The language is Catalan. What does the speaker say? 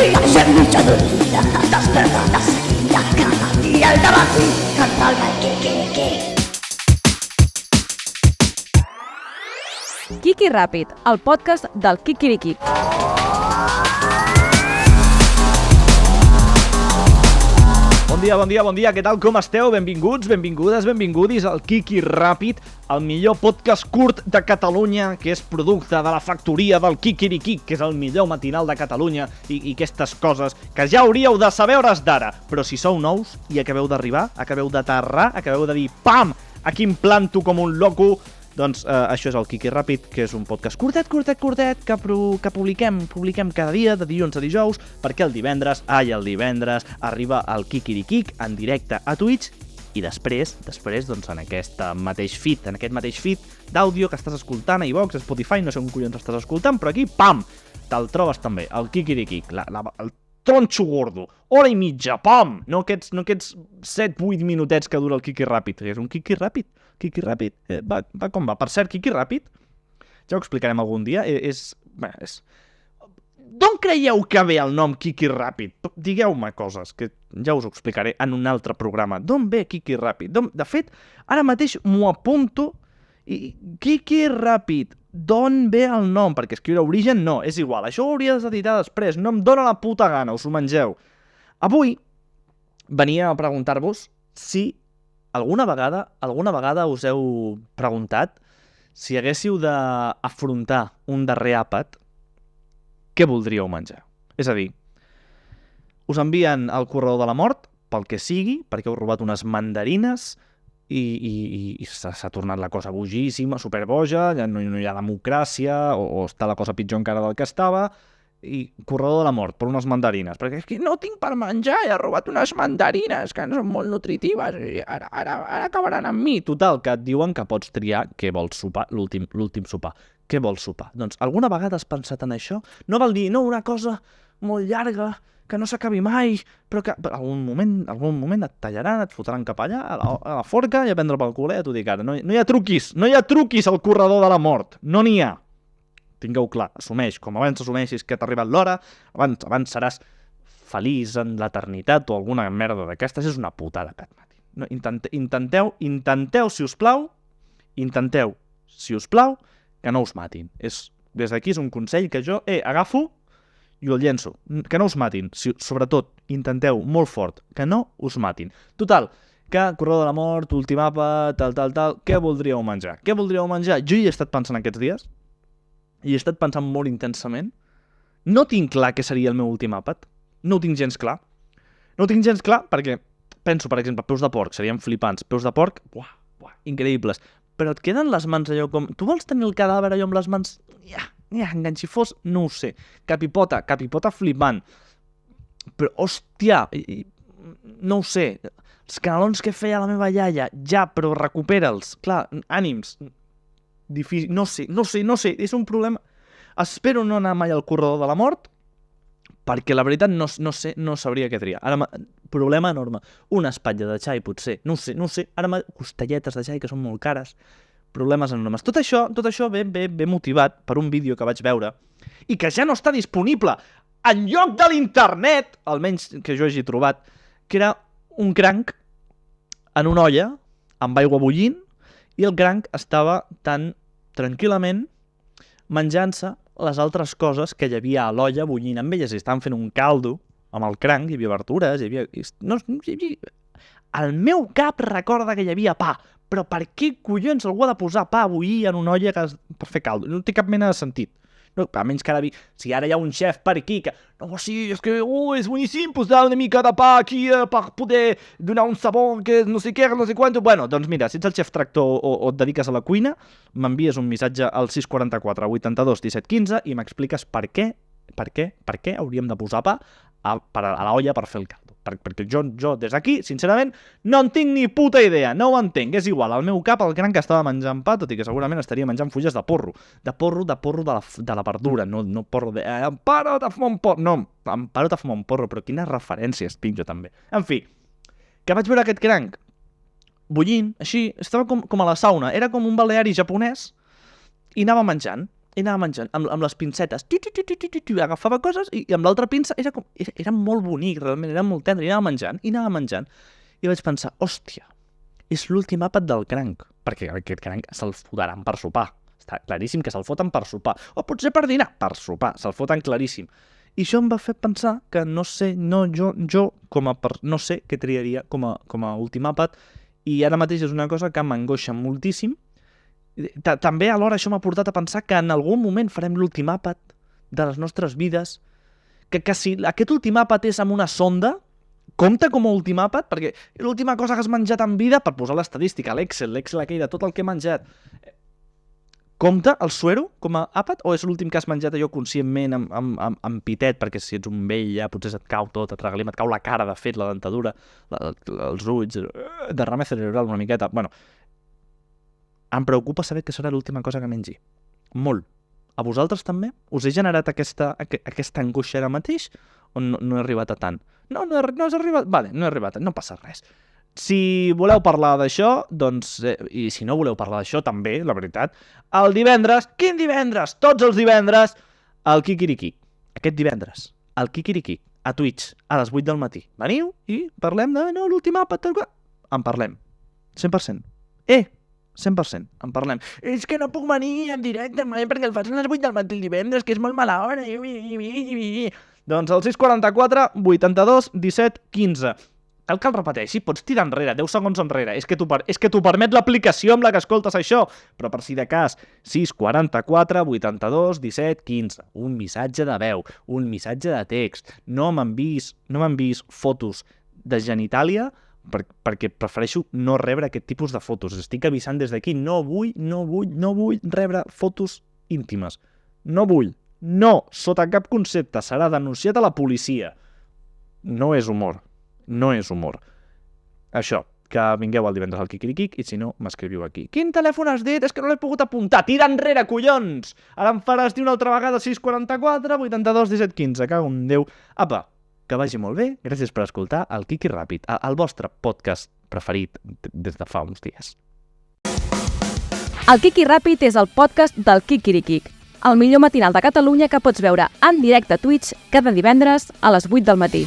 Gent mitjanista, desperta de seguida, cada dia al dematí, cantant el Quiqui. Quiqui Ràpid, el podcast del Quiquiriquic. Bon dia, què tal, com esteu? Benvinguts, benvingudes, benvingudis al Quiqui Ràpid, el millor podcast curt de Catalunya, que és producte de la factoria del Quiquiriquic, que és el millor matinal de Catalunya, i aquestes coses que ja hauríeu de saber hores d'ara. Però si sou nous i acabeu d'arribar, acabeu d'aterrar, acabeu de dir pam, aquí em planto com un loco, doncs això és el Quiqui Ràpid, que és un podcast curtet, que publiquem cada dia, de dilluns a dijous, perquè el divendres arriba el Quiquiriquic en directe a Twitch, i després, doncs en aquest mateix feed d'àudio que estàs escoltant a iVox, a Spotify, no sé on collons estàs escoltant, però aquí, pam, te'l trobes també, el Quiquiriquic, el tronxo gordo, hora i mitja, pam! No aquests 7-8 minutets que dura el Quiqui Ràpid, és un Quiqui Ràpid, va com va. Per cert, Quiqui Ràpid, ja ho explicarem algun dia, D'on creieu que ve el nom Quiqui Ràpid? Digueu-me coses, que ja us ho explicaré en un altre programa. D'on ve Quiqui Ràpid? De fet, ara mateix m'ho apunto, i Quiqui Ràpid, d'on ve el nom? Perquè escriure origen no, és igual, això ho hauries d'editar després, no em dóna la puta gana, us ho mengeu. Avui venia a preguntar-vos si alguna vegada us heu preguntat si haguéssiu d'afrontar un darrer àpat, què voldríeu menjar? És a dir, us envien al corredor de la mort, pel que sigui, perquè heu robat unes mandarines i s'ha tornat la cosa bojíssima, superboja, ja no hi ha democràcia, o està la cosa pitjor encara del que estava, i corredor de la mort per unes mandarines, perquè és que no tinc per menjar, he robat unes mandarines que no són molt nutritives, i ara acabaran amb mi. Total, que et diuen que pots triar què vols sopar, l'últim sopar. Què vols sopar? Doncs alguna vegada has pensat en això? No val dir, no, una cosa molt llarga, que no s'acabi mai, però que algun moment et tallaran, et fotran cap allà, a la forca, i a prendre pel culer, t'ho dic ara. No hi ha truquis al corredor de la mort, no n'hi ha. Tingueu clar, assumeix, com abans assumeixis que t'ha arribat l'hora, abans seràs feliç en l'eternitat o alguna merda d'aquestes, és una putada aquest matí. No, intenteu, si us plau, que no us matin. Des d'aquí és un consell que jo agafo i el llenço. Que no us matin. Sobretot, intenteu molt fort que no us matin. Total, que corredor de la mort, últim àpat, tal, què voldríeu menjar? Jo hi he estat pensant aquests dies, i he estat pensant molt intensament. No tinc clar què seria el meu últim àpat. No ho tinc gens clar. Perquè penso, per exemple, peus de porc, serien flipants. Peus de porc, increïbles. Però et queden les mans allò com... Tu vols tenir el cadàver allò amb les mans... enganxifós, no ho sé. Capipota flipant. Però, hòstia, no ho sé. Els canelons que feia la meva iaia, ja, però recupera'ls. Clar, ànims. Difícil, no sé, és un problema. Espero no anar mai al corredor de la mort, perquè la veritat no sabria què triar. Ara, problema enorme. Una espatlla de xai, potser. No ho sé. Ara, costelletes de xai, que són molt cares. Problemes enormes. Tot això ve motivat per un vídeo que vaig veure i que ja no està disponible enlloc de l'internet, almenys que jo hagi trobat, que era un cranc en una olla amb aigua bullint, i el cranc estava tan tranquil·lament menjant-se les altres coses que hi havia a l'olla bullint amb elles. I estaven fent un caldo amb el cranc, hi havia verdures, El meu cap recorda que hi havia pa, però per què collons algú ha de posar pa a bullir en una olla per fer caldo? No té cap mena de sentit. No, a menys que ara si ara hi ha un xef per aquí que... No, sí, és que és boníssim posar una mica de pa aquí per poder donar un sabor que no sé què, no sé quant... Bueno, doncs mira, si ets el xef tractor o et dediques a la cuina, m'envies un missatge al 644 82 17 15 i m'expliques per què hauríem de posar pa a la olla per fer el caldo. Perquè jo des d'aquí, sincerament, no en tinc ni puta idea, no ho entenc, és igual, al meu cap el cranc estava menjant pa, tot i que segurament estaria menjant fulles de porro de la verdura, no porro de... Emparo de fumar un porro, no, emparo de fumar un porro, però quines referències tinc jo també. En fi, que vaig veure aquest cranc bullint, així, estava com a la sauna, era com un baleari japonès, i anava menjant. i anava menjant, amb les pincetes, agafava coses i amb l'altra pinça era molt bonic, realment, era molt tendre, i anava menjant, i vaig pensar, hòstia, és l'últim àpat del cranc, perquè aquest cranc se'l fotran per sopar, està claríssim que se'l foten per sopar, o potser per dinar, per sopar, se'l foten claríssim. I això em va fer pensar que no sé què triaria com a últim àpat, i ara mateix és una cosa que m'angoixa moltíssim. També alhora això m'ha portat a pensar que en algun moment farem l'últim àpat de les nostres vides, que si aquest últim àpat és amb una sonda, compta com a últim àpat, perquè l'última cosa que has menjat en vida, per posar l'estadística, l'Excel aquell de tot el que he menjat, compta el suero com a àpat o és l'últim que has menjat allò conscientment amb pitet, perquè si ets un vell ja potser et cau tot, et regalim, et cau la cara, de fet, la dentadura, els ulls, derrame cerebral una miqueta. Bueno, em preocupa saber que serà l'última cosa que mengi. Molt. A vosaltres també? Us he generat aquesta angoixa ara mateix o no he arribat a tant? No has arribat? Vale, no he arribat, no passa res. Si voleu parlar d'això, doncs, i si no voleu parlar d'això també, la veritat, el divendres, quin divendres? Tots els divendres, al Kikiriki. Aquest divendres, al Kikiriki, a Twitch, a les 8 del matí. Veniu i parlem de l'últim àpat. En parlem. 100%. 100%, en parlem. És que no puc venir en directe perquè el fas a les 8 del matí el divendres, que és molt mala hora. Doncs al 644 82 17 15. Cal que el repeteixi, pots tirar enrere, 10 segons enrere. És que t'ho permet l'aplicació amb la que escoltes això. Però per si de cas, 644 82 17 15. Un missatge de veu, un missatge de text. No m'enviïs fotos de genitàlia perquè prefereixo no rebre aquest tipus de fotos. Estic avisant des d'aquí, no vull rebre fotos íntimes. No vull. No, sota cap concepte, serà denunciat a la policia. No és humor. Això, que vingueu el divendres al Kikirikik i si no, m'escriviu aquí. Quin telèfon has dit? És que no l'he pogut apuntar. Tira enrere, collons! Ara em faràs dir una altra vegada 644 82 17 15. Cago en Déu. Apa, que vagi molt bé. Gràcies per escoltar el Kiki Ràpid, el vostre podcast preferit des de fa uns dies. El Kiki Ràpid és el podcast del Kikirikik, el millor matinal de Catalunya que pots veure en directe a Twitch cada divendres a les 8 del matí.